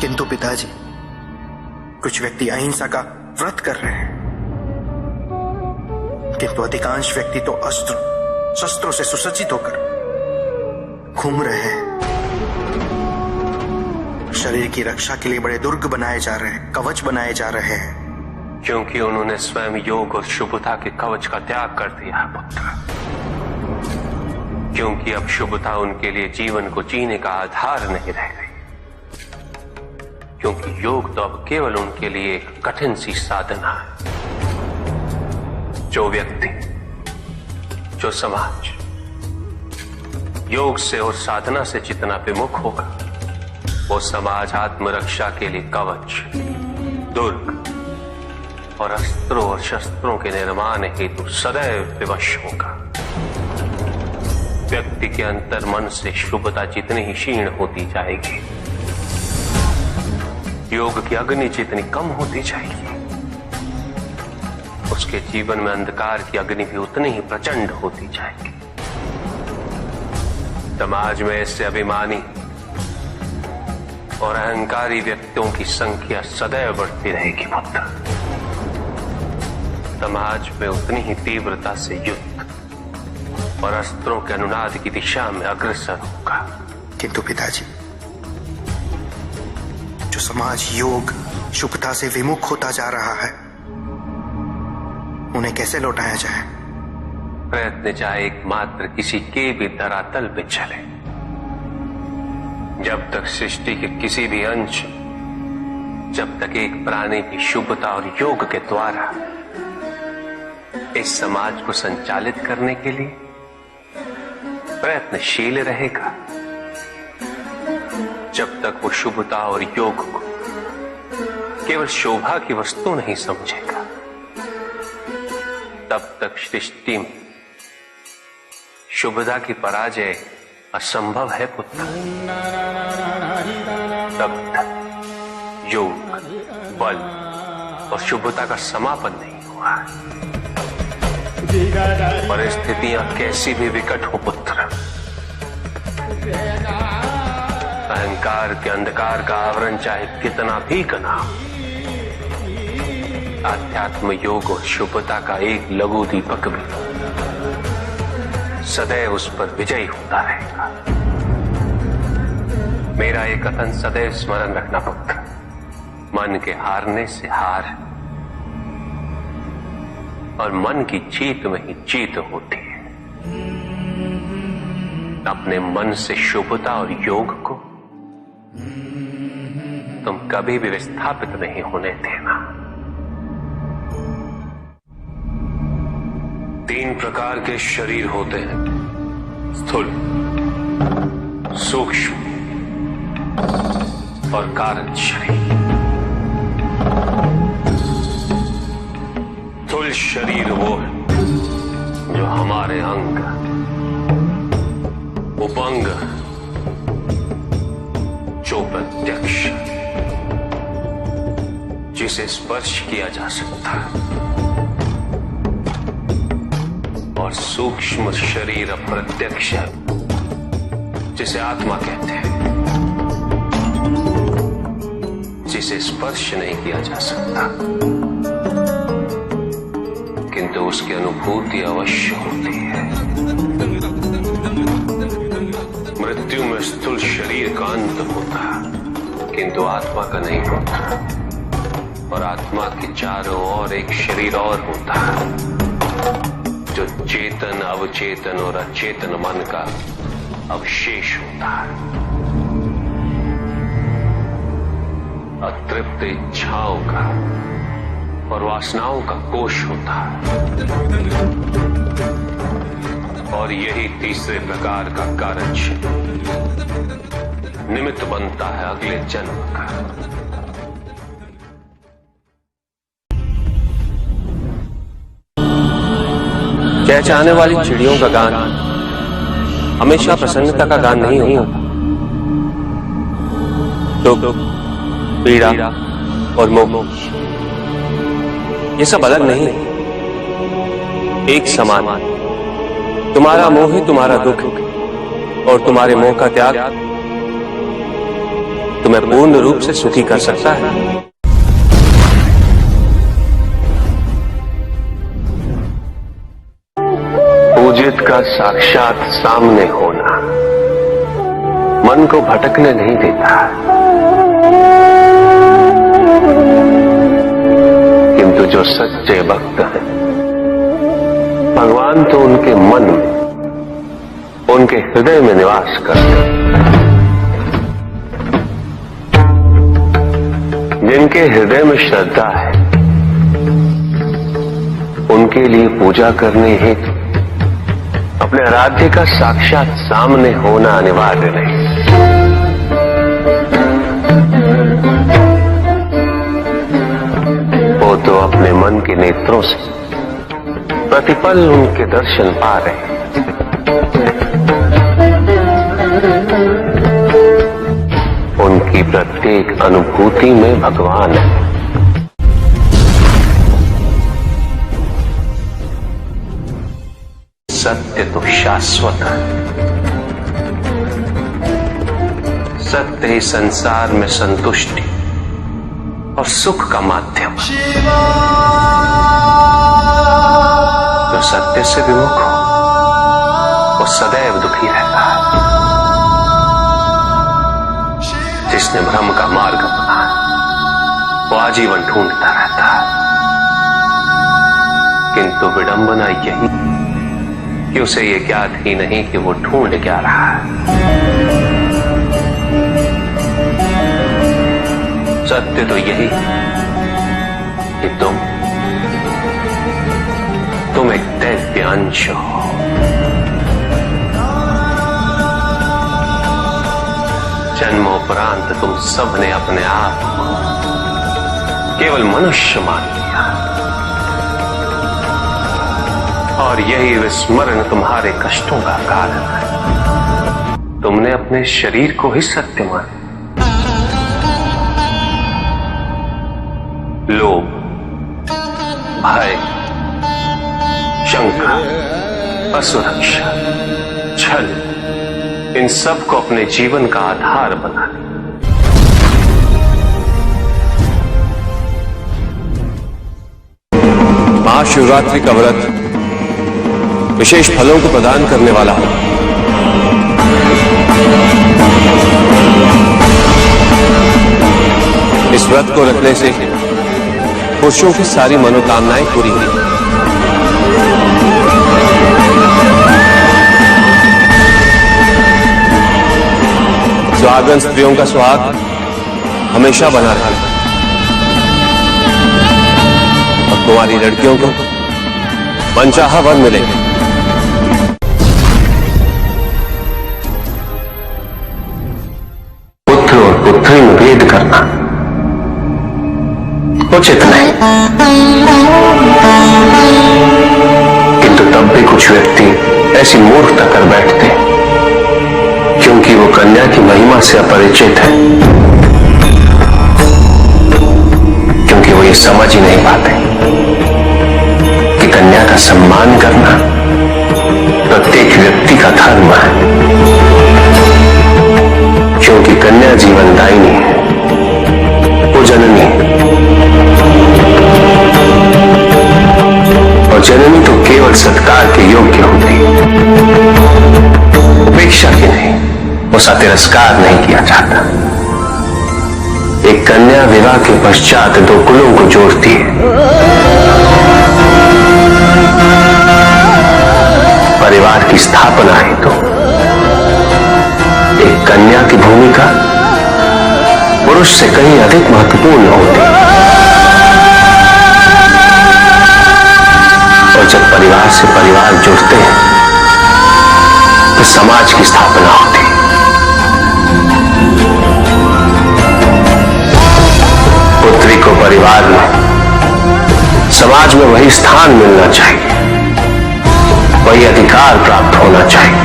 किंतु पिताजी, कुछ व्यक्ति अहिंसा का व्रत कर रहे हैं, किंतु अधिकांश व्यक्ति तो अस्त्र शस्त्रों से सुसज्जित होकर घूम रहे हैं। शरीर की रक्षा के लिए बड़े दुर्ग बनाए जा रहे हैं, कवच बनाए जा रहे हैं, क्योंकि उन्होंने स्वयं योग और शुभता के कवच का त्याग कर दिया है पुत्र। क्योंकि अब शुभता उनके लिए जीवन को जीने का आधार नहीं रह गई, क्योंकि योग तो अब केवल उनके लिए एक कठिन सी साधना है। जो व्यक्ति, जो समाज योग से और साधना से जितना विमुख होगा, वो समाज आत्मरक्षा के लिए कवच, दुर्ग और अस्त्रों और शस्त्रों के निर्माण हेतु सदैव विवश होगा। व्यक्ति के अंतर मन से शुभता जितनी ही क्षीण होती जाएगी, योग की अग्नि जितनी कम होती जाएगी, उसके जीवन में अंधकार की अग्नि भी उतनी ही प्रचंड होती जाएगी। समाज में ऐसे अभिमानी और अहंकारी व्यक्तियों की संख्या सदैव बढ़ती रहेगी पुत्र। समाज में उतनी ही तीव्रता से युद्ध और अस्त्रों के अनुनाद की दिशा में अग्रसर होगा। किंतु पिताजी, जो समाज योग शुभता से विमुख होता जा रहा है, उन्हें कैसे लौटाया जाए? प्रयत्न चाहे एकमात्र किसी के भी धरातल पे चले, जब तक सृष्टि के किसी भी अंश, जब तक एक प्राणी भी शुभता और योग के द्वारा इस समाज को संचालित करने के लिए प्रयत्नशील रहेगा, जब तक वो शुभता और योग को केवल शोभा की वस्तु नहीं समझेगा, तब तक सृष्टि में शुभता की पराजय असंभव है पुत्र। तब तक योग, बल और शुभता का समापन नहीं हुआ। परिस्थितियां कैसी भी विकट हो पुत्र, अहंकार के अंधकार का आवरण चाहे कितना भी घना, आध्यात्म योग और शुभता का एक लघु दीपक भी सदैव उस पर विजयी होता रहेगा। मेरा ये कथन सदैव स्मरण रखना पुत्र। मन के हारने से हार और मन की जीत में ही जीत होती है। अपने मन से शुभता और योग को तुम कभी भी विस्थापित नहीं होने देना। 3 प्रकार के शरीर होते हैं, स्थूल, सूक्ष्म और कारण शरीर। स्थूल शरीर वो है जो हमारे अंग, उपअंग, जो प्रत्यक्ष, जिसे स्पर्श किया जा सकता है, और सूक्ष्म शरीर अप्रत्यक्ष है, जिसे आत्मा कहते हैं, जिसे स्पर्श नहीं किया जा सकता, किंतु उसकी अनुभूति अवश्य होती है। मृत्यु में स्थूल शरीर का अंत होता है, किंतु आत्मा का नहीं होता। और आत्मा के चारों ओर एक शरीर और होता है, जो चेतन, अवचेतन और अचेतन मन का अवशेष होता है। अतृप्त इच्छाओं का और वासनाओं का कोश होता है। और यही तीसरे प्रकार का कारज निमित्त बनता है अगले जन्म का। चहचहाने वाली चिड़ियों का गान हमेशा प्रसन्नता का गान नहीं होता। दुख, पीड़ा और मोह ये सब अलग नहीं, एक समान। तुम्हारा मोह ही तुम्हारा दुख और तुम्हारे मोह का त्याग तुम्हें पूर्ण रूप से सुखी कर सकता है। पूजित का साक्षात सामने होना मन को भटकने नहीं देता, किंतु जो सच्चे भक्त हैं भगवान तो उनके मन में, उनके हृदय में निवास करते हैं। जिनके हृदय में श्रद्धा है उनके लिए पूजा करने हेतु अपने आराध्य का साक्षात सामने होना अनिवार्य नहीं। वो तो अपने मन के नेत्रों से प्रतिपल उनके दर्शन पा रहे हैं। उनकी प्रत्येक अनुभूति में भगवान है। सत्य तो शाश्वत है। सत्य ही संसार में संतुष्टि और सुख का माध्यम है। जो सत्य से विमुख हो वो सदैव दुखी रहता है। जिसने भ्रम का मार्ग अपना वो आजीवन ढूंढता रहता है। किंतु विडंबना यही कि उसे ये ज्ञात ही नहीं कि वो ढूंढ क्या रहा है। सत्य तो यही कि तुम एक दैव्य अंश हो। जन्मोपरांत तुम सबने अपने आप को केवल मनुष्य मान लिया और यही विस्मरण तुम्हारे कष्टों का कारण है। तुमने अपने शरीर को ही सत्य माना। लोभ, भय, शंका, असुरक्षा, छल, इन सब को अपने जीवन का आधार बना लिया। महाशिवरात्रि का व्रत विशेष फलों को प्रदान करने वाला है। इस व्रत को रखने से पुरुषों की सारी मनोकामनाएं पूरी हुई। सुहागन स्त्रियों का सुहाग हमेशा बना रहे और कुंवारी लड़कियों को मनचाहा वर मिलेगा। पुत्र और पुत्री में भेद करना उचित नहीं, किंतु तब भी कुछ व्यक्ति ऐसी मूर्खता कर बैठते क्योंकि वो कन्या की महिमा से अपरिचित है, क्योंकि वो ये समझ ही नहीं पाते कि कन्या का सम्मान करना प्रत्येक व्यक्ति का धर्म है, क्योंकि कन्या जीवनदायिनी है, वो जननी है। और जननी तो केवल सत्कार के योग्य होती, उपेक्षा की नहीं, उसका तिरस्कार नहीं किया जाता। एक कन्या विवाह के पश्चात दो कुलों को जोड़ती है। परिवार की स्थापना है तो एक कन्या की भूमिका पुरुष से कहीं अधिक महत्वपूर्ण होती है। और जब परिवार से परिवार जुड़ते हैं तो समाज की स्थापना होती है। पुत्री को परिवार में, समाज में वही स्थान मिलना चाहिए, वही अधिकार प्राप्त होना चाहिए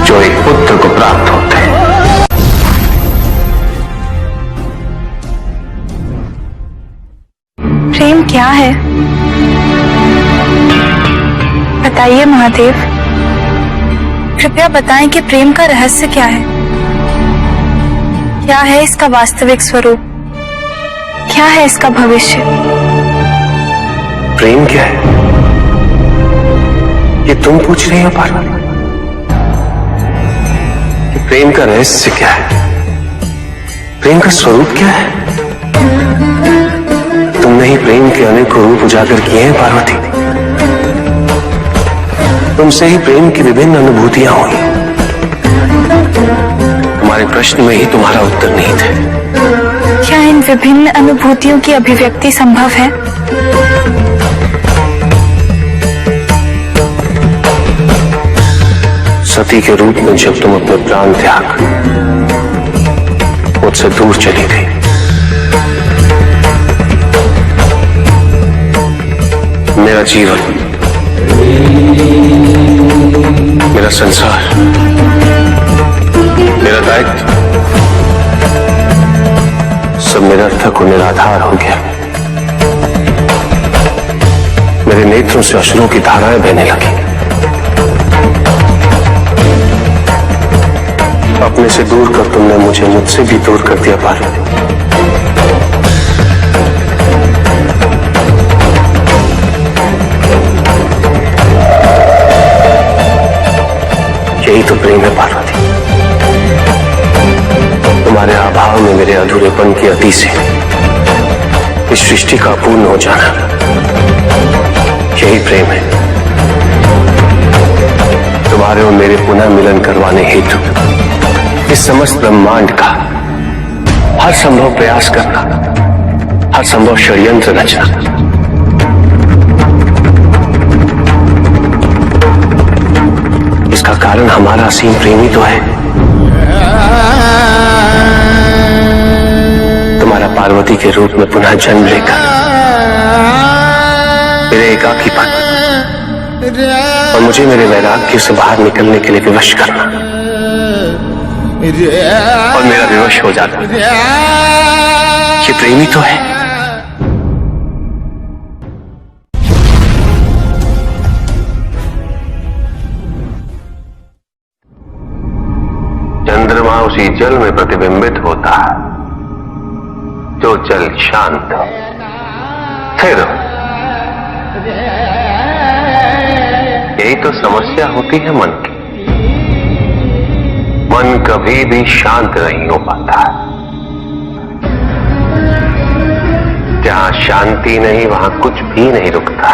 जो एक पुत्र को प्राप्त होते हैं। प्रेम क्या है? बताइए महादेव, कृपया बताएं कि प्रेम का रहस्य क्या है। क्या है इसका वास्तविक स्वरूप? क्या है इसका भविष्य? प्रेम क्या है ये तुम पूछ रही हो पार्वती? कि प्रेम का रहस्य क्या है? प्रेम का स्वरूप क्या है? तुमने ही प्रेम के अनेक रूप उजागर किए हैं पार्वती। तुमसे ही प्रेम की विभिन्न अनुभूतियां हुई। तुम्हारे प्रश्न में ही तुम्हारा उत्तर नहीं थे। क्या इन विभिन्न अनुभूतियों की अभिव्यक्ति संभव है? सती के रूप में जब तुम अपने प्राण त्याग मुझसे दूर चली गई, मेरा जीवन, मेरा संसार, मेरा दायित्व सब निरर्थक और निराधार हो गया। मेरे नेत्रों से अश्रुओं की धाराएं बहने लगी। अपने से दूर कर तुमने मुझे मुझसे भी दूर कर दिया पार्वती। यही तो प्रेम है पार्वती। तुम्हारे अभाव में मेरे अधूरेपन की अति से इस सृष्टि का पूर्ण हो जाना, यही प्रेम है। तुम्हारे और मेरे पुनः मिलन करवाने हेतु इस समस्त ब्रह्मांड का हर संभव प्रयास करना, हर संभव षड्यंत्र रचना। इसका कारण हमारा असीम प्रेम ही तो है। तुम्हारा पार्वती के रूप में पुनः जन्म लेकर मेरे एकाकीपन और मुझे मेरे वैराग्य से बाहर निकलने के लिए विवश करना और मेरा विवश हो जाना, ये प्रेम ही तो है। चंद्रमा उसी जल में प्रतिबिंबित होता है जो जल शांत है। फिर यही तो समस्या होती है मन की। मन कभी भी शांत नहीं हो पाता है। जहां शांति नहीं वहां कुछ भी नहीं रुकता।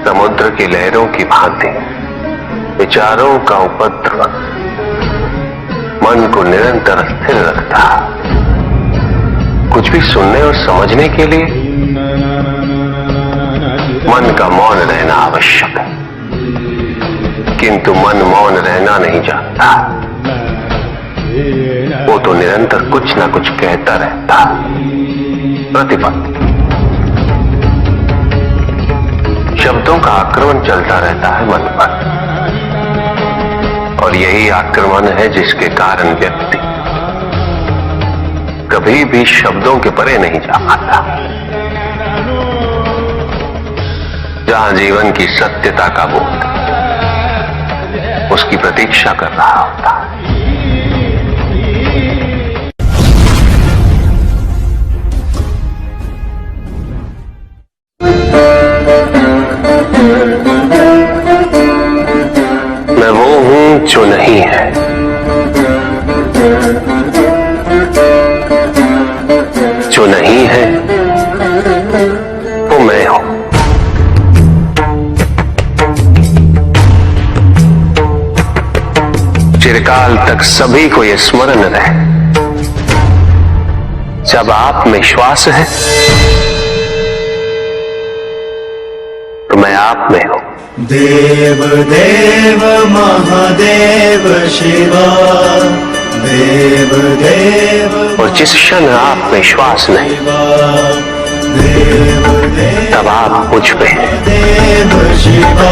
समुद्र की लहरों की भांति विचारों का उपद्रव मन को निरंतर स्थिर रखता। कुछ भी सुनने और समझने के लिए मन का मौन रहना आवश्यक है, किंतु मन मौन रहना नहीं जानता। वो तो निरंतर कुछ ना कुछ कहता रहता। प्रतिपल शब्दों का आक्रमण चलता रहता है मन पर, और यही आक्रमण है जिसके कारण व्यक्ति कभी भी शब्दों के परे नहीं जा पाता। जहां जीवन की सत्यता का बोध उसकी प्रतीक्षा कर रहा होता है। मैं वो हूं जो नहीं है, जो नहीं है वो मैं हूं। चिरकाल तक सभी को यह स्मरण रहे, जब आप में श्वास है तो मैं आप में हूं। देव देव महादेव शिवा, देव देव। और जिस क्षण आप में श्वास नहीं देव देव तब आप मुझ पे हैं। देव शिवा।